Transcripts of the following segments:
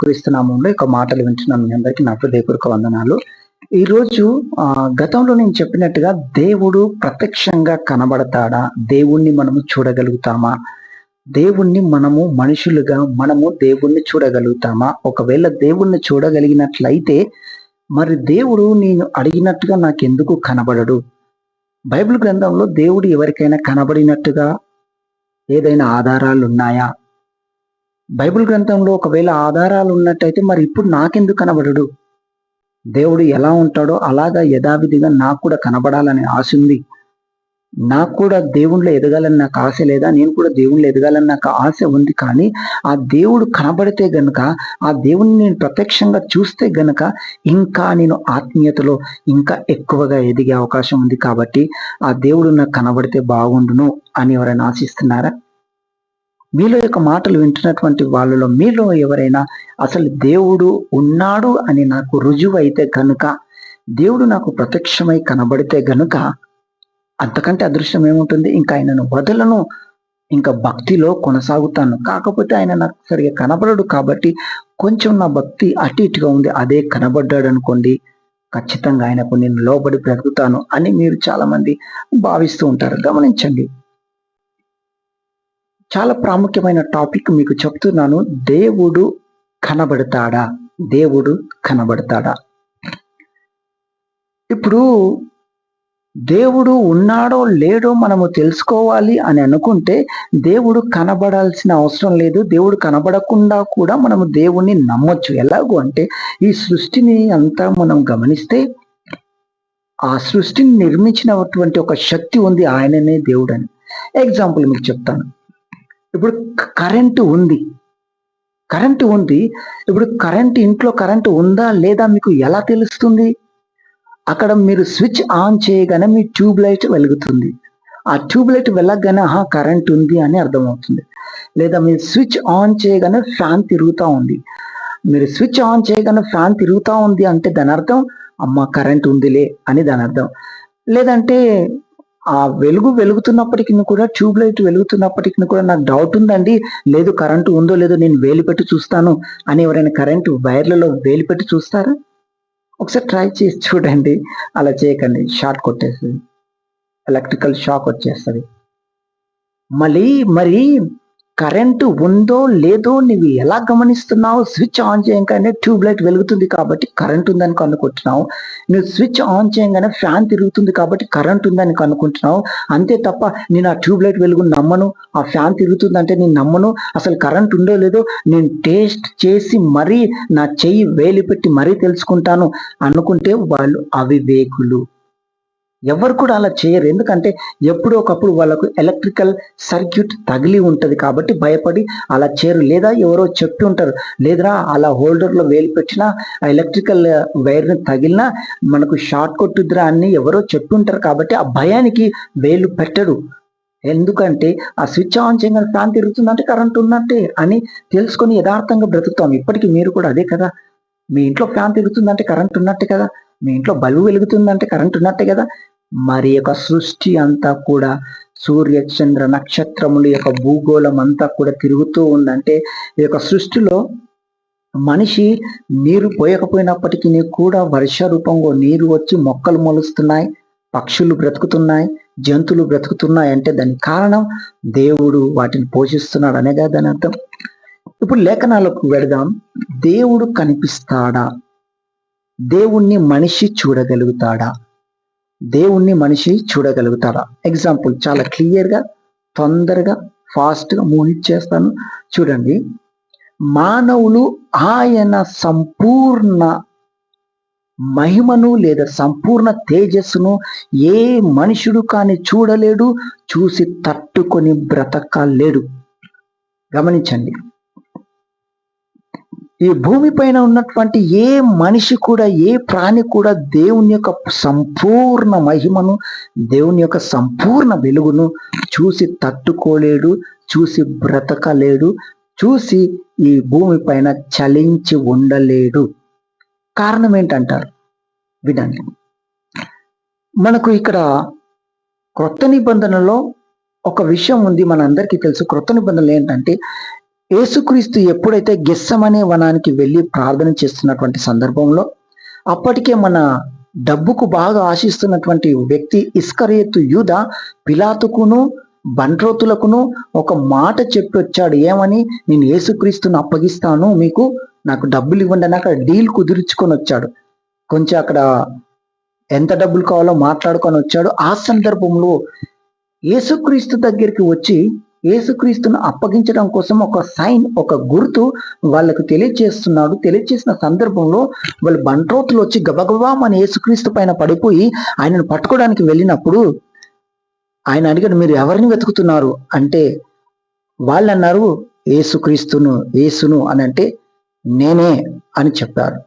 యేసుక్రీస్తు నామములో ఒక మాటలు వింటున్నాను. మీ అందరికీ నా హృదయపూర్వక వందనాలు. ఈరోజు గతంలో నేను చెప్పినట్టుగా దేవుడు ప్రత్యక్షంగా కనబడతాడా? దేవుణ్ణి మనము చూడగలుగుతామా? దేవుణ్ణి మనము దేవుణ్ణి చూడగలుగుతామా? ఒకవేళ దేవుణ్ణి చూడగలిగినట్లయితే మరి దేవుడు నేను అడిగినట్టుగా నాకెందుకు కనబడడు? బైబిల్ గ్రంథంలో దేవుడు ఎవరికైనా కనబడినట్టుగా ఏదైనా ఆధారాలు ఉన్నాయా? బైబిల్ గ్రంథంలో ఒకవేళ ఆధారాలు ఉన్నట్టయితే మరి ఇప్పుడు నాకెందుకు కనబడడు? దేవుడు ఎలా ఉంటాడో అలాగా యథావిధిగా నాకు కూడా కనబడాలని ఆశ ఉంది. నాకు కూడా దేవుణ్ణిలో ఎదగాలని నాకు ఆశ లేదా? నేను కూడా దేవుణ్ణిలో ఎదగాలని నాకు ఆశ ఉంది. కానీ ఆ దేవుడు కనబడితే గనుక, ఆ దేవుణ్ణి నేను ప్రత్యక్షంగా చూస్తే గనుక ఇంకా నేను ఆత్మీయతలో ఇంకా ఎక్కువగా ఎదిగే అవకాశం ఉంది. కాబట్టి ఆ దేవుడు నాకు కనబడితే బాగుండును అని ఎవరైనా ఆశిస్తున్నారా? మీలో యొక్క మాటలు వింటున్నటువంటి వాళ్ళలో మీలో ఎవరైనా అసలు దేవుడు ఉన్నాడు అని నాకు రుజువు అయితే గనుక, దేవుడు నాకు ప్రత్యక్షమై కనబడితే గనుక అంతకంటే అదృష్టం ఏముంటుంది? ఇంకా ఆయనను వదలను, ఇంకా భక్తిలో కొనసాగుతాను. కాకపోతే ఆయన నాకు సరిగా కనబడడు కాబట్టి కొంచెం నా భక్తి అటు ఇటుగా ఉంది. అదే కనబడ్డాడు అనుకోండి, ఖచ్చితంగా ఆయనకు నేను లోబడి బ్రతుకుతాను అని మీరు చాలా మంది భావిస్తూ ఉంటారు. గమనించండి, చాలా ప్రాముఖ్యమైన టాపిక్ మీకు చెప్తున్నాను. దేవుడు కనబడతాడా? దేవుడు కనబడతాడా? ఇప్పుడు దేవుడు ఉన్నాడో లేడో మనము తెలుసుకోవాలి అని అనుకుంటే దేవుడు కనబడాల్సిన అవసరం లేదు. దేవుడు కనబడకుండా కూడా మనము దేవుణ్ణి నమ్మొచ్చు. ఎలాగో అంటే ఈ సృష్టిని అంతా మనం గమనిస్తే ఆ సృష్టిని నిర్మించినటువంటి ఒక శక్తి ఉంది, ఆయననే దేవుడు అని. ఎగ్జాంపుల్ మీకు చెప్తాను. ఇప్పుడు కరెంటు ఉంది. ఇప్పుడు ఇంట్లో కరెంటు ఉందా లేదా మీకు ఎలా తెలుస్తుంది? అక్కడ మీరు స్విచ్ ఆన్ చేయగానే మీ ట్యూబ్ లైట్ వెలుగుతుంది. ఆ ట్యూబ్ లైట్ వెళ్ళగానే కరెంట్ ఉంది అని అర్థమవుతుంది. లేదా మీరు స్విచ్ ఆన్ చేయగానే ఫ్యాన్ తిరుగుతూ ఉంది. మీరు స్విచ్ ఆన్ చేయగానే ఫ్యాన్ తిరుగుతూ ఉంది అంటే దాని అర్థం కరెంట్ ఉందిలే అని దాని అర్థం. లేదంటే ఆ వెలుగుతున్నప్పటికీ కూడా, ట్యూబ్ లైట్ వెలుగుతున్నప్పటికీ కూడా నాకు డౌట్ ఉందండి, లేదు కరెంటు ఉందో లేదో నేను వేలు పెట్టి చూస్తాను అని ఎవరైనా కరెంటు వైర్లలో వేలు పెట్టి చూస్తారా? ఒకసారి ట్రై చేసి చూడండి. అలా చేయకండి, షార్ట్ కొట్టేస్తుంది, ఎలక్ట్రికల్ షాక్ వచ్చేస్తుంది. మరి కరెంటు ఉందో లేదో నువ్వు ఎలా గమనిస్తున్నావు? స్విచ్ ఆన్ చేయగానే ట్యూబ్ లైట్ వెలుగుతుంది కాబట్టి కరెంట్ ఉందని కనుక్కుంటున్నావు. నువ్వు స్విచ్ ఆన్ చేయగానే ఫ్యాన్ తిరుగుతుంది కాబట్టి కరెంట్ ఉందని కనుక్కుంటున్నావు. అంతే తప్ప నేను ఆ ట్యూబ్ లైట్ వెలుగు నమ్మను, ఆ ఫ్యాన్ తిరుగుతుంది అంటే నేను నమ్మను, అసలు కరెంట్ ఉందో లేదో నేను టేస్ట్ చేసి మరీ నా చెయ్యి వేలు పెట్టి మరీ తెలుసుకుంటాను అనుకుంటే వాళ్ళు అవివేకులు. ఎవరు కూడా అలా చేయరు. ఎందుకంటే ఎప్పుడో ఒకప్పుడు వాళ్ళకు ఎలక్ట్రికల్ సర్క్యూట్ తగిలి ఉంటుంది కాబట్టి భయపడి అలా చేయరు. లేదా ఎవరో చెప్పి ఉంటారు, లేదురా అలా హోల్డర్లో వేలు పెట్టినా ఆ ఎలక్ట్రికల్ వైర్ని తగిలినా మనకు షార్ట్ కొట్టుద్దిరా అని ఎవరో చెప్పి ఉంటారు కాబట్టి ఆ భయానికి వేలు పెట్టరు. ఎందుకంటే ఆ స్విచ్ ఆన్ చేయగానే ఫ్యాన్ తిరుగుతుందంటే కరెంట్ ఉన్నట్టే అని తెలుసుకొని యథార్థంగా బ్రతుకుతాం. ఇప్పటికీ మీరు కూడా అదే కదా. మీ ఇంట్లో ఫ్యాన్ తిరుగుతుందంటే కరెంట్ ఉన్నట్టే కదా. మీ ఇంట్లో బల్బు వెలుగుతుందంటే కరెంట్ ఉన్నట్టే కదా. మరి యొక్క సృష్టి అంతా కూడా, సూర్య చంద్ర నక్షత్రముల యొక్క భూగోళం అంతా కూడా తిరుగుతూ ఉందంటే ఈ యొక్క సృష్టిలో మనిషి నీరు పోయకపోయినప్పటికీ కూడా వర్ష రూపంలో నీరు వచ్చి మొక్కలు మొలుస్తున్నాయి, పక్షులు బ్రతుకుతున్నాయి, జంతువులు బ్రతుకుతున్నాయి అంటే దానికి కారణం దేవుడు వాటిని పోషిస్తున్నాడు అనేగా దాని అర్థం. ఇప్పుడు లేఖనాలకు వెళదాం. దేవుడు కనిపిస్తాడా? దేవుణ్ణి మనిషి చూడగలుగుతాడా? ఎగ్జాంపుల్ చాలా క్లియర్గా, తొందరగా, ఫాస్ట్గా చేస్తాను చూడండి. మానవులు ఆయన సంపూర్ణ మహిమను లేదా సంపూర్ణ తేజస్సును ఏ మనుషుడు కానీ చూడలేడు, చూసి తట్టుకొని బ్రతకలేడు. గమనించండి, ఈ భూమి పైన ఉన్నటువంటి ఏ మనిషి కూడా, ఏ ప్రాణి కూడా దేవుని యొక్క సంపూర్ణ మహిమను, దేవుని యొక్క సంపూర్ణ వెలుగును చూసి తట్టుకోలేడు, చూసి బ్రతకలేడు, చూసి ఈ భూమి పైన చలించి ఉండలేడు. కారణం ఏంటంటారు? వినండి. మనకు ఇక్కడ క్రొత్త నిబంధనలో ఒక విషయం ఉంది, మనందరికీ తెలుసు. క్రొత్త నిబంధనలు ఏంటంటే యేసుక్రీస్తు ఎప్పుడైతే గెస్సమనే వనానికి వెళ్ళి ప్రార్థన చేస్తున్నటువంటి సందర్భంలో అప్పటికే మన డబ్బుకు బాగా ఆశిస్తున్నటువంటి వ్యక్తి ఇస్కరియోతు యూదా పిలాతుకును బంట్రోతులకును ఒక మాట చెప్పి వచ్చాడు. ఏమని? నేను యేసుక్రీస్తును అప్పగిస్తాను, మీకు నాకు డబ్బులు ఇవ్వండి అని అక్కడ డీల్ కుదుర్చుకొని వచ్చాడు. కొంచెం అక్కడ ఎంత డబ్బులు కావాలో మాట్లాడుకొని వచ్చాడు. ఆ సందర్భంలో యేసుక్రీస్తు దగ్గరికి వచ్చి యేసుక్రీస్తును అప్పగించడం కోసం ఒక సైన్, ఒక గుర్తు వాళ్ళకు తెలియజేస్తున్నాడు. తెలియజేసిన సందర్భంలో వాళ్ళు బంట్రోతులు వచ్చి గబగబా మన యేసుక్రీస్తు పైన పడిపోయి ఆయనను పట్టుకోవడానికి వెళ్ళినప్పుడు ఆయన అడిగాడు, మీరు ఎవరిని వెతుకుతున్నారు అంటే వాళ్ళు అన్నారు, యేసును అని అంటే నేనే అని చెప్పారు.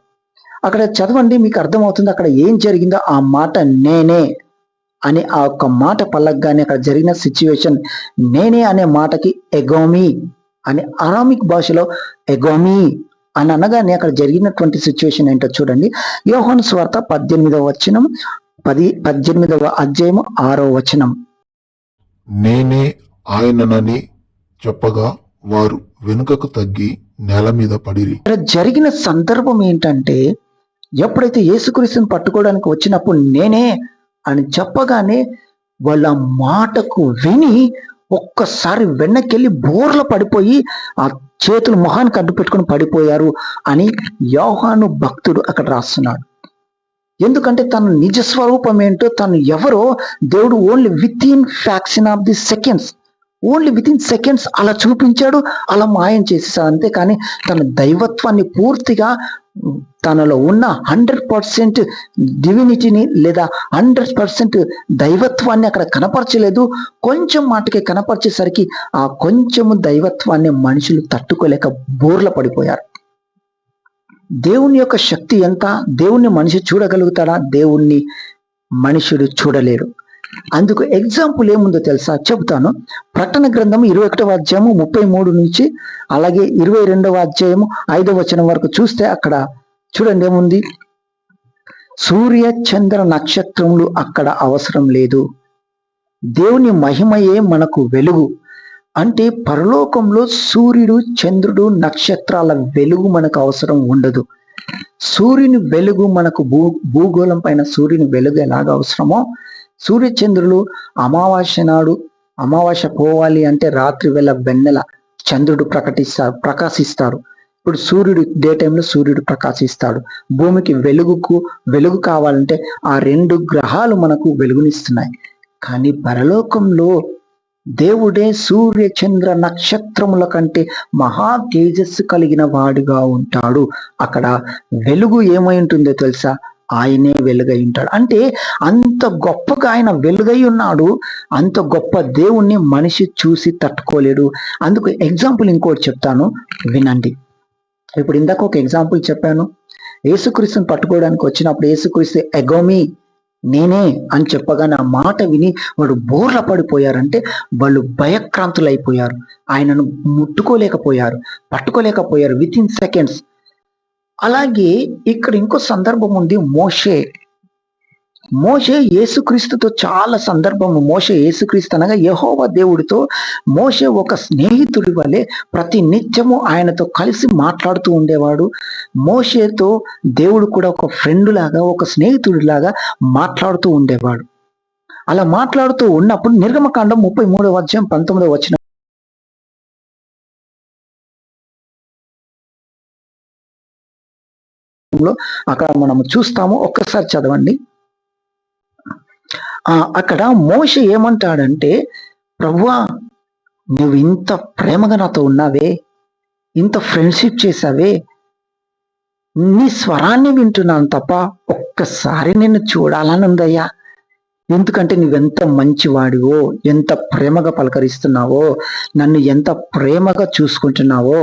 అక్కడ చదవండి, మీకు అర్థమవుతుంది అక్కడ ఏం జరిగిందో. ఆ మాట నేనే అని ఆ ఒక్క మాట పలకగానే అక్కడ జరిగిన సిచ్యువేషన్, నేనే అనే మాటకి ఎగోమి అని అరామిక్ భాషలో ఎగోమి అని అనగానే అక్కడ జరిగినటువంటి సిచ్యువేషన్ ఏంటో చూడండి. యోహాను సువార్త 18వ వచనం 18వ అధ్యాయం 6వ వచనం. నేనే ఆయననని చెప్పగా వారు వెనుకకు తగ్గి నేల మీద పడిరి. జరిగిన సందర్భం ఏంటంటే, ఎప్పుడైతే యేసుక్రీస్తుని పట్టుకోవడానికి వచ్చినప్పుడు నేనే అని చెప్పగానే వాళ్ళ మాటకు విని ఒక్కసారి వెనక్కెళ్ళి బోర్ల పడిపోయి ఆ చేతులు మొహానికి అడ్డు పెట్టుకుని పడిపోయారు అని యోహాను భక్తుడు అక్కడ రాస్తున్నాడు. ఎందుకంటే తన నిజ స్వరూపం ఏంటో, తను ఎవరో దేవుడు only with in fraction of the seconds, only with in seconds అలా చూపించాడు, అలా మాయం చేసేసాడు. అంతేకాని తన దైవత్వాన్ని పూర్తిగా తనలో ఉన్న 100% డివినిటీని లేదా 100% దైవత్వాన్ని అక్కడ కనపరచలేదు. కొంచెం మాటకి కనపరిచేసరికి ఆ కొంచెము దైవత్వాన్ని మనుషులు తట్టుకోలేక బోర్ల పడిపోయారు. దేవుని యొక్క శక్తి ఎంత? దేవుణ్ణి మనిషి చూడగలుగుతాడా? దేవుణ్ణి మనుషుడు చూడలేడు. అందుకు ఎగ్జాంపుల్ ఏముందో తెలుసా? చెబుతాను. ప్రకటన గ్రంథం 21వ అధ్యాయము 33 నుంచి అలాగే 22వ అధ్యాయము 5వ వచనం వరకు చూస్తే అక్కడ చూడండి ఏముంది. సూర్య చంద్ర నక్షత్రములు అక్కడ అవసరం లేదు, దేవుని మహిమయే మనకు వెలుగు. అంటే పరలోకంలో సూర్యుడు చంద్రుడు నక్షత్రాల వెలుగు మనకు అవసరం ఉండదు. సూర్యుని వెలుగు మనకు భూగోళం పైన సూర్యుని వెలుగు ఎలాగ అవసరమో, సూర్యచంద్రులు అమావాస్య నాడు, అమావాస్య పోవాలి అంటే రాత్రి వేళ వెన్నెల చంద్రుడు ప్రకాశిస్తాడు. ఇప్పుడు సూర్యుడు డే టైంలో సూర్యుడు ప్రకాశిస్తాడు. భూమికి వెలుగు కావాలంటే ఆ 2 గ్రహాలు మనకు వెలుగునిస్తున్నాయి. కానీ పరలోకంలో దేవుడే సూర్య చంద్ర నక్షత్రముల కంటే మహా తేజస్సు కలిగిన వాడుగా ఉంటాడు. అక్కడ వెలుగు ఏమై ఉంటుందో తెలుసా? ఆయనే వెలుగై ఉంటాడు. అంటే అంత గొప్పగా ఆయన వెలుగై ఉన్నాడు. అంత గొప్ప దేవుణ్ణి మనిషి చూసి తట్టుకోలేడు. అందుకు ఎగ్జాంపుల్ ఇంకోటి చెప్తాను, వినండి. ఇప్పుడు ఇందాక ఒక ఎగ్జాంపుల్ చెప్పాను. యేసుక్రీస్తుని పట్టుకోవడానికి వచ్చినప్పుడు యేసుక్రీస్తు ఎగోమి నేనే అని చెప్పగానే ఆ మాట విని వాడు బోర్ల పడిపోయారంటే వాళ్ళు భయక్రాంతులు అయిపోయారు. ఆయనను ముట్టుకోలేకపోయారు, పట్టుకోలేకపోయారు విత్ ఇన్ సెకండ్స్. అలాగే ఇక్కడ ఇంకో సందర్భం ఉంది. మోషే యేసుక్రీస్తుతో చాలా సందర్భము. మోషే యేసుక్రీస్తు అనగా యెహోవా దేవుడితో మోషే ఒక స్నేహితుడి వలె ప్రతి నిత్యము ఆయనతో కలిసి మాట్లాడుతూ ఉండేవాడు. మోషేతో దేవుడు కూడా ఒక ఫ్రెండ్ లాగా, ఒక స్నేహితుడిలాగా మాట్లాడుతూ ఉండేవాడు. అలా మాట్లాడుతూ ఉన్నప్పుడు నిర్గమకాండం 33వ అధ్యాయం 19వ వచనం అక్కడ మనం చూస్తాము. ఒక్కసారి చదవండి. అక్కడ మోషే ఏమంటాడంటే, ప్రభువా నువ్వు ఇంత ప్రేమగా నాతో ఉన్నావే, ఇంత ఫ్రెండ్షిప్ చేసావే, నీ స్వరాన్ని వింటున్నాను తప్ప ఒక్కసారి నిన్ను చూడాలని ఉందయ్యా. ఎందుకంటే నువ్వెంత మంచివాడివో, ఎంత ప్రేమగా పలకరిస్తున్నావో, నన్ను ఎంత ప్రేమగా చూసుకుంటున్నావో,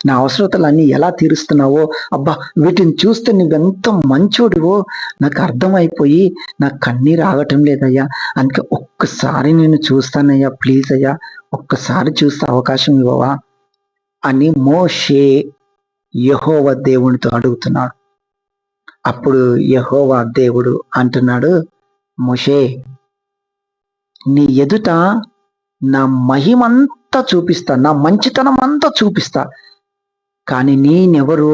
నా అవసరతలన్నీ ఎలా తీరుస్తున్నావో, అబ్బా వీటిని చూస్తే నువ్వెంత మంచోడివో నాకు అర్థమైపోయి నా కన్నీరు ఆగటం లేదయ్యా. అందుకే ఒక్కసారి నేను చూస్తానయ్యా, ప్లీజ్ అయ్యా, ఒక్కసారి చూస్తే అవకాశం ఇవ్వవా అని మోషే యెహోవా దేవునితో అడుగుతున్నాడు. అప్పుడు యెహోవా దేవుడు అంటున్నాడు, మోషే నీ ఎదుట నా మహిమంతా అంతా చూపిస్తా, నా మంచితనం అంతా చూపిస్తా, కానీ నేనెవరు,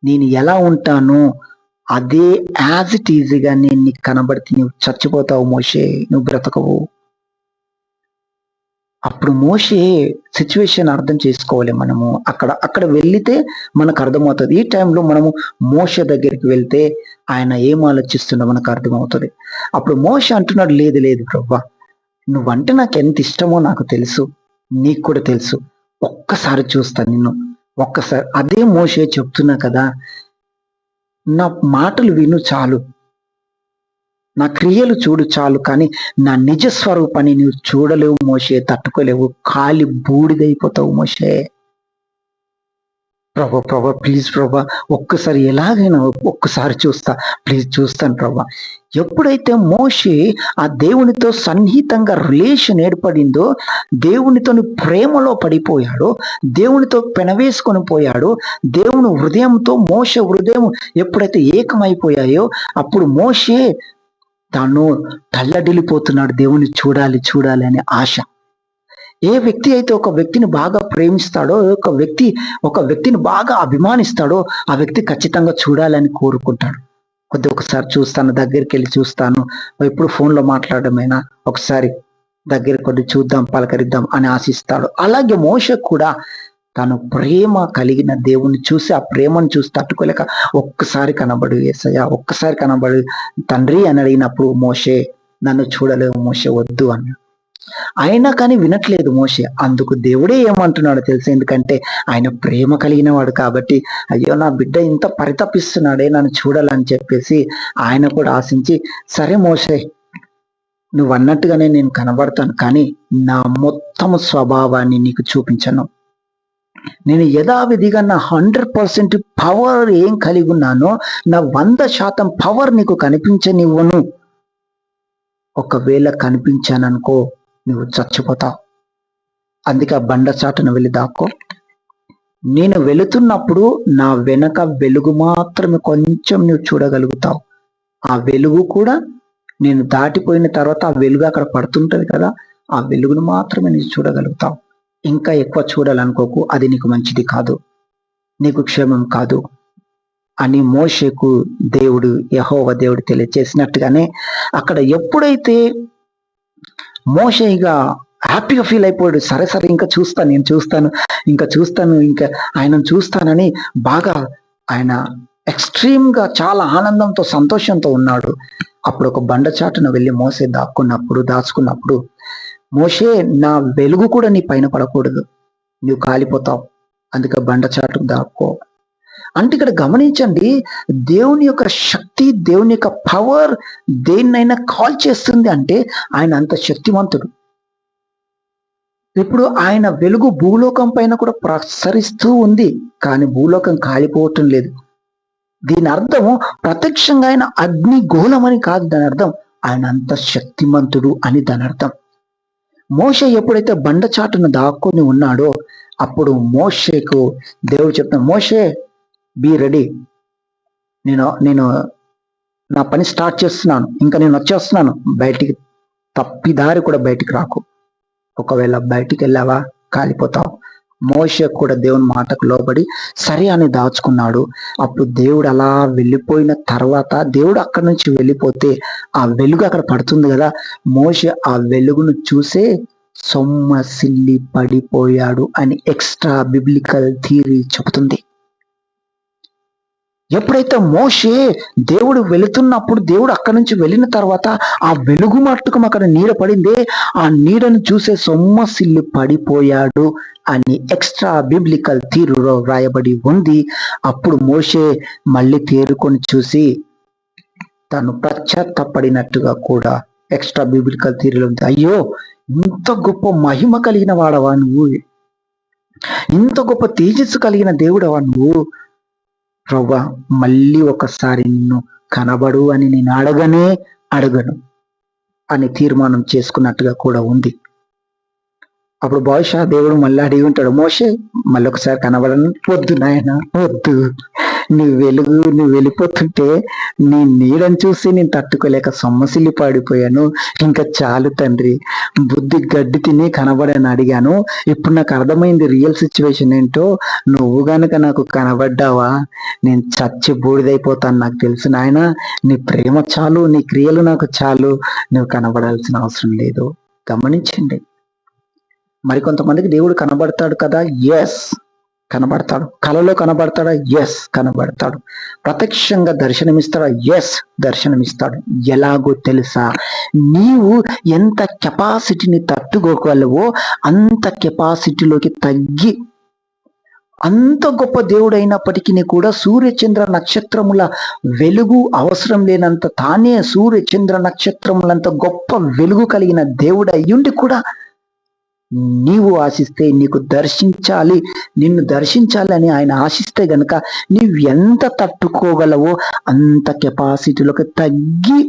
నేను ఎలా ఉంటాను అదే యాజ్ ఇట్ ఈజీగా నేను నీకు కనబడితే నువ్వు చచ్చిపోతావు మోషే, నువ్వు బ్రతకవు. అప్పుడు మోషే సిచ్యువేషన్ అర్థం చేసుకోవాలి. మనము అక్కడ వెళ్తే మనకు అర్థమవుతుంది. ఈ టైంలో మనము మోషే దగ్గరికి వెళ్తే ఆయన ఏం ఆలోచిస్తుండో మనకు అర్థమవుతుంది. అప్పుడు మోషే అంటున్నాడు, లేదు లేదు ప్రభువా, నువ్వంటే నాకు ఎంత ఇష్టమో నాకు తెలుసు, నీకు కూడా తెలుసు, ఒక్కసారి చూస్తా నిన్ను, ఒక్కసారి. అదే మోషే చెప్తున్నా కదా, నా మాటలు విను చాలు, నా క్రియలు చూడు చాలు, కానీ నా నిజ స్వరూపాన్ని నువ్వు చూడలేవు మోషే, తట్టుకోలేవు, కాలి బూడిదైపోతావు మోషే. ప్రభా ప్లీజ్ ప్రభా, ఒక్కసారి ఎలాగైనా ఒక్కసారి చూస్తా, ప్లీజ్ చూస్తాను ప్రభా. ఎప్పుడైతే మోషే ఆ దేవునితో సన్నిహితంగా రిలేషన్ ఏర్పడిందో, దేవునితో ప్రేమలో పడిపోయాడో, దేవునితో పెనవేసుకొని పోయాడో, దేవుని హృదయంతో మోషే హృదయం ఎప్పుడైతే ఏకమైపోయాయో, అప్పుడు మోషే తాను తల్లడిల్లిపోతున్నాడు, దేవుని చూడాలి చూడాలి అనే ఆశ. ఏ వ్యక్తి అయితే ఒక వ్యక్తిని బాగా ప్రేమిస్తాడో, ఒక వ్యక్తిని బాగా అభిమానిస్తాడో, ఆ వ్యక్తి ఖచ్చితంగా చూడాలని కోరుకుంటాడు. ఒకసారి చూస్తాను, దగ్గరికి వెళ్ళి చూస్తాను, ఎప్పుడు ఫోన్లో మాట్లాడమేనా, ఒకసారి దగ్గరికి చూద్దాం, పలకరిద్దాం అని ఆశిస్తాడు. అలాగే మోషే కూడా తను ప్రేమ కలిగిన దేవుణ్ణి చూసి, ఆ ప్రేమను చూసి తట్టుకోలేక ఒక్కసారి కనబడు యేసయ్యా, ఒక్కసారి కనబడు తండ్రి అని అడిగినప్పుడు మోషే, నన్ను చూడలేవు మోషే, వద్దు అన్నాడు. అయినా కానీ వినట్లేదు మోషే. అందుకు దేవుడే ఏమంటున్నాడో తెలుసు, ఎందుకంటే ఆయన ప్రేమ కలిగిన వాడు కాబట్టి, అయ్యో నా బిడ్డ ఇంత పరితపిస్తున్నాడే నన్ను చూడాలని చెప్పేసి ఆయన కూడా ఆశించి, సరే మోషే నువ్వు అన్నట్టుగానే నేను కనబడతాను, కానీ నా మొత్తం స్వభావాన్ని నీకు చూపించను, నేను యథావిధిగా నా 100% పవర్ ఏం కలిగి ఉన్నానో, నా 100% పవర్ నీకు కనిపించనివ్వను. ఒకవేళ కనిపించాననుకో నువ్వు చచ్చిపోతావు. అందుకే ఆ బండ చాటున వెళ్ళి దాక్కో. నేను వెళుతున్నప్పుడు నా వెనక వెలుగు మాత్రమే కొంచెం నువ్వు చూడగలుగుతావు. ఆ వెలుగు కూడా నేను దాటిపోయిన తర్వాత ఆ వెలుగు అక్కడ పడుతుంటది కదా, ఆ వెలుగును మాత్రమే నువ్వు చూడగలుగుతావు. ఇంకా ఎక్కువ చూడాలనుకోకు, అది నీకు మంచిది కాదు, నీకు క్షేమం కాదు అని మోషేకు దేవుడు, యెహోవా దేవుడు తెలియజేసినట్టుగానే అక్కడ ఎప్పుడైతే మోషే ఇక హ్యాపీగా ఫీల్ అయిపోయాడు, సరే సరే ఇంకా చూస్తాను, నేను చూస్తాను, ఇంకా ఆయనను చూస్తానని బాగా ఆయన ఎక్స్ట్రీమ్గా చాలా ఆనందంతో సంతోషంతో ఉన్నాడు. అప్పుడు ఒక బండ చాటున వెళ్ళి మోసే దాచుకున్నప్పుడు మోషే, నా వెలుగు కూడా నీ పైన పడకూడదు, నువ్వు కాలిపోతావు, అందుకే బండ చాటుకు దాక్కో. అంటే ఇక్కడ గమనించండి, దేవుని యొక్క శక్తి, దేవుని యొక్క పవర్ దేన్నైనా కాల్ చేస్తుంది అంటే ఆయన అంత శక్తివంతుడు. ఇప్పుడు ఆయన వెలుగు భూలోకం పైన కూడా ప్రసరిస్తూ ఉంది, కానీ భూలోకం కాలిపోవటం లేదు. దీని అర్థము ప్రత్యక్షంగా ఆయన అగ్ని గోళమని కాదు, దాని అర్థం ఆయన అంత శక్తిమంతుడు అని దాని అర్థం. మోషే ఎప్పుడైతే బండ చాటును దాక్కొని ఉన్నాడో, అప్పుడు మోషేకు దేవుడు చెప్తాను, మోషే బీ రెడీ, నేను నా పని స్టార్ట్ చేస్తున్నాను, ఇంకా నేను వచ్చేస్తున్నాను, బయటికి తప్పిదారి కూడా బయటికి రాకు, ఒకవేళ బయటికి వెళ్ళావా కాలిపోతావు. మోషే కూడా దేవుని మాటకు లోబడి సరే అని దాచుకున్నాడు. అప్పుడు దేవుడు అలా వెళ్ళిపోయిన తర్వాత, దేవుడు అక్కడి నుంచి వెళ్ళిపోతే ఆ వెలుగు అక్కడ పడుతుంది కదా, మోషే ఆ వెలుగును చూసే సొమ్మసిల్లి పడిపోయాడు అని ఎక్స్ట్రా బిబ్లికల్ థియరీ చెబుతుంది. ఎప్పుడైతే మోషే దేవుడు వెళుతున్నప్పుడు, దేవుడు అక్కడి నుంచి వెళ్ళిన తర్వాత ఆ వెలుగు మట్టుకు అక్కడ నీడ పడిందే, ఆ నీడను చూసే సొమ్మసిల్లి పడిపోయాడు అని ఎక్స్ట్రా బిబ్లికల్ థియరీలో రాయబడి ఉంది. అప్పుడు మోషే మళ్ళీ తేరుకొని చూసి తను పశ్చాత్తపడినట్టుగా కూడా ఎక్స్ట్రా బిబ్లికల్ థియరీలో ఉంది. అయ్యో, ఇంత గొప్ప మహిమ కలిగిన వాడవా నువ్వు, ఇంత గొప్ప తేజస్సు కలిగిన దేవుడవా నువ్వు, ప్రభువా మళ్ళీ ఒకసారి నిన్ను కనబడు అని నేను అడగను అని తీర్మానం చేసుకున్నట్టుగా కూడా ఉంది. అప్పుడు బహుశా దేవుడు మళ్ళీ అడిగి ఉంటాడు, మోషే మళ్ళీ ఒకసారి కనబడను, వద్దు నాయన వద్దు, నీ వెలుగు నువ్వు వెళ్ళిపోతుంటే నీ నీడని చూసి నేను తట్టుకోలేక సొమ్మసిల్లి పాడిపోయాను. ఇంకా చాలు తండ్రి, బుద్ధి గడ్డి తిని కనబడని అడిగాను. ఇప్పుడు నాకు అర్థమైంది రియల్ సిచ్యువేషన్ ఏంటో. నువ్వు గనక నాకు కనబడ్డావా నేను చచ్చి బూడిదైపోతాను. నాకు తెలుసు నాయన, నీ ప్రేమ చాలు, నీ క్రియలు నాకు చాలు, నువ్వు కనబడాల్సిన అవసరం లేదు. గమనించండి, మరికొంతమందికి దేవుడు కనబడతాడు కదా, ఎస్ కనబడతాడు. కలలో కనబడతాడా, ఎస్ కనబడతాడు. ప్రత్యక్షంగా దర్శనమిస్తాడా, ఎస్ దర్శనమిస్తాడు. ఎలాగో తెలుసా, నీవు ఎంత కెపాసిటీని తట్టుకోగలవో అంత కెపాసిటీలోకి తగ్గి, అంత గొప్ప దేవుడు అయినప్పటికీ కూడా సూర్యచంద్ర నక్షత్రముల వెలుగు అవసరం లేనంత తానే సూర్యచంద్ర నక్షత్రములంత గొప్ప వెలుగు కలిగిన దేవుడు అయ్యుండి కూడా నీవు ఆశిస్తే, నీకు దర్శించాలి, నిన్ను దర్శించాలని ఆయన ఆశిస్తే గనక నీవు ఎంత తట్టుకోగలవో అంత కెపాసిటీలోకి తగ్గి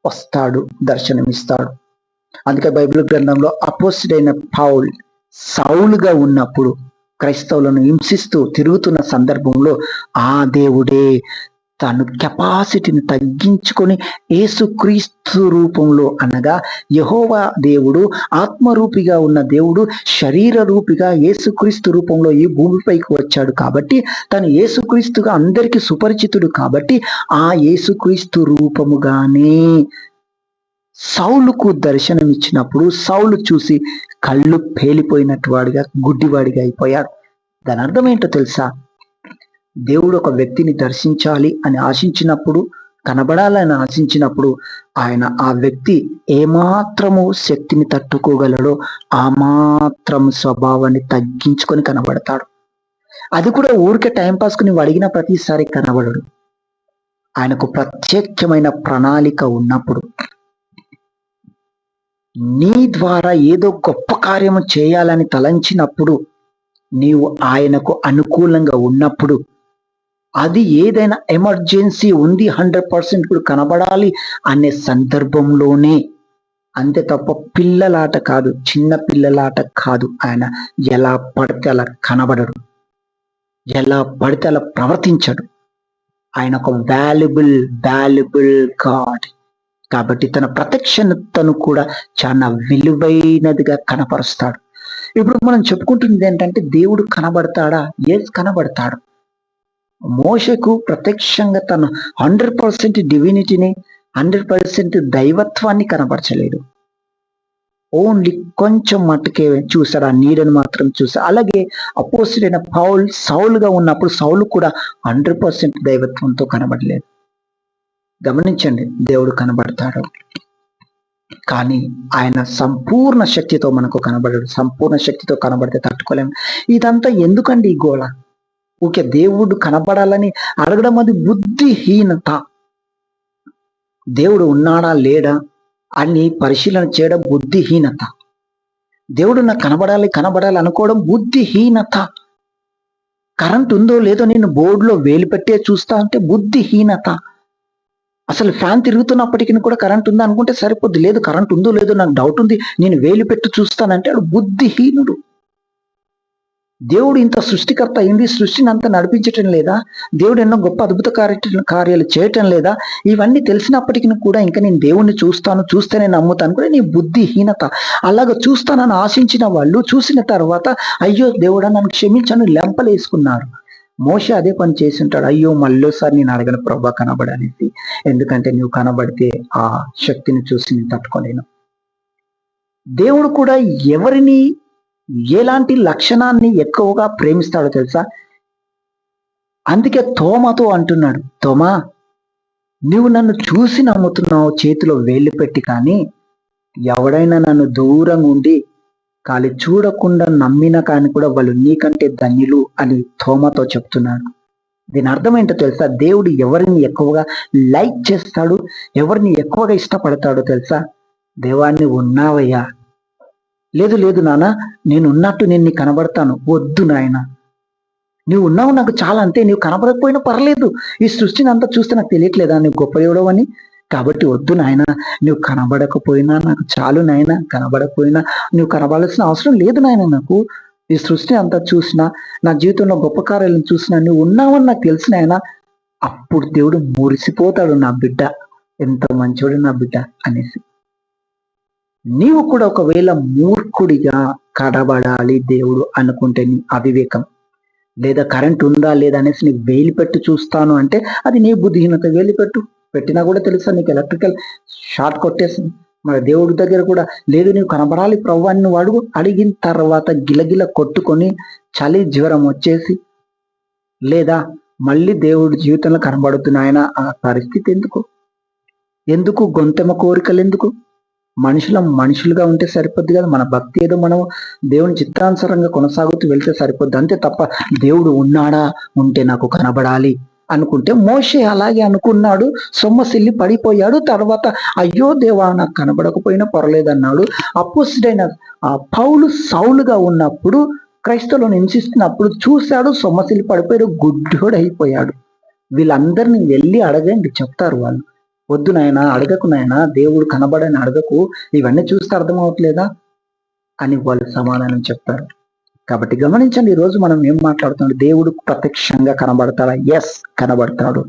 వస్తాడు, దర్శనమిస్తాడు. అందుకే బైబిల్ గ్రంథంలో అపోస్తలుడైన పౌలు సౌలుగా ఉన్నప్పుడు క్రైస్తవులను హింసిస్తూ తిరుగుతున్న సందర్భంలో ఆ దేవుడే తను కెపాసిటీని తగ్గించుకొని యేసుక్రీస్తు రూపంలో, అనగా యెహోవా దేవుడు ఆత్మరూపిగా ఉన్న దేవుడు శరీర రూపిగా యేసుక్రీస్తు రూపంలో ఈ భూమిపైకి వచ్చాడు. కాబట్టి తను యేసుక్రీస్తుగా అందరికీ సుపరిచితుడు. కాబట్టి ఆ యేసుక్రీస్తు రూపముగానే సౌలుకు దర్శనమిచ్చినప్పుడు సౌలు చూసి కళ్ళు పేలిపోయినట్టు వాడిగా, గుడ్డివాడిగా అయిపోయాడు. దాని అర్థం ఏంటో తెలుసా, దేవుడు ఒక వ్యక్తిని దర్శించాలి అని ఆశించినప్పుడు, కనబడాలని ఆశించినప్పుడు ఆయన ఆ వ్యక్తి ఏమాత్రము శక్తిని తట్టుకోగలడో ఆ మాత్రం స్వభావాన్ని తగ్గించుకొని కనబడతాడు. అది కూడా ఊరికే టైంపాస్కు నువ్వు అడిగిన ప్రతిసారి కనబడడు. ఆయనకు ప్రత్యేకమైన ప్రణాళిక ఉన్నప్పుడు, నీ ద్వారా ఏదో గొప్ప కార్యము చేయాలని తలంచినప్పుడు, నీవు ఆయనకు అనుకూలంగా ఉన్నప్పుడు, అది ఏదైనా ఎమర్జెన్సీ ఉంది 100% ఇప్పుడు కనబడాలి అనే సందర్భంలోనే, అంతే తప్ప పిల్లలాట కాదు, చిన్న పిల్లలాట కాదు. ఆయన ఎలా పడితే అలా కనబడడు, ఎలా పడితే అలా ప్రవర్తించడు. ఆయన ఒక వాల్యుబుల్ గాడ్. కాబట్టి తన ప్రత్యక్షతను కూడా చాలా విలువైనదిగా కనపరుస్తాడు. ఇప్పుడు మనం చెప్పుకుంటున్నది ఏంటంటే, దేవుడు కనబడతాడా? ఎస్ కనబడతాడు. మోషకు ప్రత్యక్షంగా తన 100% డివినిటీని, 100% దైవత్వాన్ని కనపరచలేదు. ఓన్లీ కొంచెం మట్టుకే చూశాడు, ఆ నీడను మాత్రం చూశాడు. అలాగే అపోస్తలుడైన పౌలు సౌలుగా ఉన్నప్పుడు సౌలు కూడా 100% దైవత్వంతో కనబడలేదు. గమనించండి, దేవుడు కనబడతాడు కానీ ఆయన సంపూర్ణ శక్తితో మనకు కనబడడు. సంపూర్ణ శక్తితో కనబడితే తట్టుకోలేము. ఇదంతా ఎందుకండి ఈ గోళ? ఓకే, దేవుడు కనబడాలని అడగడం అది బుద్ధిహీనత. దేవుడు ఉన్నాడా లేడా అని పరిశీలన చేయడం బుద్ధిహీనత. దేవుడు నాకు కనబడాలి అనుకోవడం బుద్ధిహీనత. కరెంట్ ఉందో లేదో నేను బోర్డులో వేలు పెట్టే చూస్తా అంటే బుద్ధిహీనత. అసలు ఫ్యాన్ తిరుగుతున్నప్పటికీ కూడా కరెంట్ ఉందా అనుకుంటే సరిపోద్ది. లేదు, కరెంట్ ఉందో లేదో నాకు డౌట్ ఉంది, నేను వేలు పెట్టి చూస్తానంటే వాడు బుద్ధిహీనుడు. దేవుడు ఇంత సృష్టికర్త అయింది, సృష్టిని అంతా నడిపించటం లేదా? దేవుడు ఎన్నో గొప్ప అద్భుత కార్యాలు చేయటం లేదా? ఇవన్నీ తెలిసినప్పటికీ కూడా ఇంకా నేను దేవుణ్ణి చూస్తేనే నమ్ముతాను కూడా నీ బుద్ధిహీనత. అలాగ చూస్తానని ఆశించిన వాళ్ళు చూసిన తర్వాత అయ్యో దేవుడా నన్ను క్షమించను లెంపలేసుకున్నారు. మోషే అదే పని చేసి ఉంటాడు. అయ్యో మళ్ళీసారి నేను అడగను ప్రభా కనబడనేసి, ఎందుకంటే నువ్వు కనబడితే ఆ శక్తిని చూసి నేను తట్టుకోలేను. దేవుడు కూడా ఎవరిని ఎలాంటి లక్షణాన్ని ఎక్కువగా ప్రేమిస్తాడో తెలుసా? అందుకే తోమాతో అంటున్నాడు, తోమా నువ్వు నన్ను చూసి నమ్ముతున్నావు చేతిలో వేళ్ళు పెట్టి, కానీ ఎవడైనా నన్ను దూరంగా ఉండి కాలి చూడకుండా నమ్మిన కానీ కూడా వాళ్ళు నీకంటే ధన్యులు అని తోమాతో చెప్తున్నాడు. దీని అర్థం ఏంటో తెలుసా? దేవుడు ఎవరిని ఎక్కువగా లైక్ చేస్తాడు, ఎవరిని ఎక్కువగా ఇష్టపడతాడో తెలుసా? దేవాన్ని ఉన్నావయ్యా, లేదు నాన్న నేను ఉన్నట్టు నేను నీకు కనబడతాను. వద్దు నాయన, నువ్వు ఉన్నావు నాకు చాలా, అంతే. నువ్వు కనబడకపోయినా పర్లేదు, ఈ సృష్టిని అంతా చూస్తే నాకు తెలియట్లేదా నువ్వు గొప్ప ఎవడవని? కాబట్టి వద్దు నాయన, నువ్వు కనబడకపోయినా నాకు చాలు నాయన. కనబడకపోయినా నువ్వు కనబడాల్సిన అవసరం లేదు నాయన. నాకు ఈ సృష్టి అంతా చూసినా, నా జీవితంలో గొప్ప కార్యాలను చూసినా, నువ్వు ఉన్నావని నాకు తెలిసిన ఆయన, అప్పుడు దేవుడు మురిసిపోతాడు, నా బిడ్డ ఎంత మంచోడు నా బిడ్డ అనేసి. నీవు కూడా ఒకవేళ మూర్ఖుడిగా కనబడాలి దేవుడు అనుకుంటే, నీ అవివేకం లేదా కరెంట్ ఉందా లేదా అనేసి నీకు వేలు పెట్టి చూస్తాను అంటే అది నీ బుద్ధిహీనత. వేలు పెట్టినా కూడా తెలుసా నీకు ఎలక్ట్రికల్ షార్ట్ కొట్టేసింది. మరి దేవుడి దగ్గర కూడా లేదు, నీవు కనబడాలి ప్రభు అని నువ్వు అడిగిన తర్వాత గిలగిల కొట్టుకొని చలి జ్వరం వచ్చేసి, లేదా మళ్ళీ దేవుడి జీవితంలో కనబడుతున్న ఆయన ఆ పరిస్థితి ఎందుకు గొంతెమ కోరికలు ఎందుకు? మనుషులుగా ఉంటే సరిపోద్ది కదా. మన భక్తి ఏదో మనం దేవుని చిత్తానుసారంగా కొనసాగుతూ వెళ్తే సరిపోద్ది అంతే తప్ప దేవుడు ఉన్నాడా, ఉంటే నాకు కనబడాలి అనుకుంటే, మోషే అలాగే అనుకున్నాడు, సొమ్మసిల్లి పడిపోయాడు. తర్వాత అయ్యో దేవా నాకు కనబడకపోయినా పర్లేదన్నాడు. అపోస్తుడైన పౌలు సౌలుగా ఉన్నప్పుడు, క్రైస్తవులను హింసిస్తున్నప్పుడు చూశాడు, సొమ్మసిల్లి పడిపోయాడు, గుడ్డోడు అయిపోయాడు. వీళ్ళందరినీ వెళ్ళి అడగండి, చెప్తారు వాళ్ళు. వద్దు నాయన, అడగకు నాయన, దేవుడు కనబడని అడగకు, ఇవన్నీ చూస్తే అర్థం అవట్లేదా అని వాళ్ళు సమాధానం చెప్తారు. కాబట్టి గమనించండి, ఈరోజు మనం ఏం మాట్లాడుతున్నాం? దేవుడు ప్రత్యక్షంగా కనబడతాడా? ఎస్, కనబడతాడు.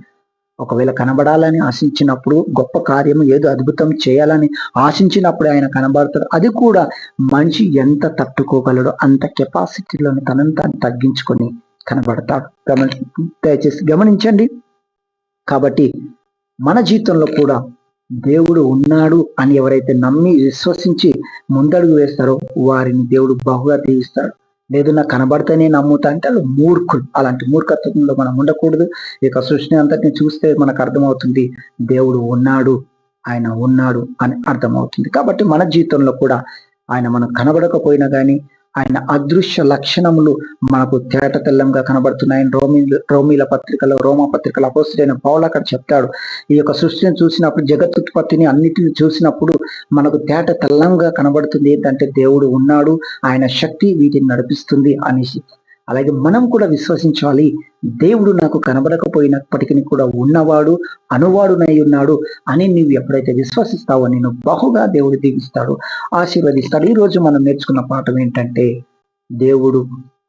ఒకవేళ కనబడాలని ఆశించినప్పుడు, గొప్ప కార్యము ఏదో అద్భుతం చేయాలని ఆశించినప్పుడు ఆయన కనబడతాడు. అది కూడా మనిషి ఎంత తట్టుకోగలడో అంత కెపాసిటీలోని తనను తాను తగ్గించుకొని కనబడతాడు. దయచేసి గమనించండి. కాబట్టి మన జీవితంలో కూడా దేవుడు ఉన్నాడు అని ఎవరైతే నమ్మి విశ్వసించి ముందడుగు వేస్తారో వారిని దేవుడు బహుగా దీవిస్తాడు. లేదు నాకు కనబడితేనే నమ్ముతా అంటే వాళ్ళు మూర్ఖులు. అలాంటి మూర్ఖత్వంలో మనం ఉండకూడదు. ఇక సృష్టి అంతటిని చూస్తే మనకు అర్థమవుతుంది దేవుడు ఉన్నాడు, ఆయన ఉన్నాడు అని అర్థమవుతుంది. కాబట్టి మన జీవితంలో కూడా ఆయన మనకు కనబడకపోయినా కానీ ఆయన అదృశ్య లక్షణములు మనకు తేట తెల్లంగా కనబడుతున్నాయని రోమా పత్రికలో అపోస్తలుడైన పౌలు అక్కడ చెప్తాడు. ఈ యొక్క సృష్టిని చూసినప్పుడు, జగత్తుత్పత్తిని అన్నిటిని చూసినప్పుడు మనకు తేట తెల్లంగా కనబడుతుంది ఏంటంటే దేవుడు ఉన్నాడు, ఆయన శక్తి వీటిని నడిపిస్తుంది అనేసి. అలాగే మనం కూడా విశ్వసించాలి, దేవుడు నాకు కనబడకపోయినప్పటికీ కూడా ఉన్నవాడు, అనువాడునై ఉన్నాడు అని నీవు ఎప్పుడైతే విశ్వసిస్తావో నేను బహుగా దేవుడు దీవిస్తాడు, ఆశీర్వదిస్తాడు. ఈరోజు మనం నేర్చుకున్న పాఠం ఏంటంటే, దేవుడు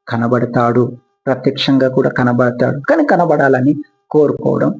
కనబడతాడు, ప్రత్యక్షంగా కూడా కనబడతాడు, కానీ కనబడాలని కోరుకోవడం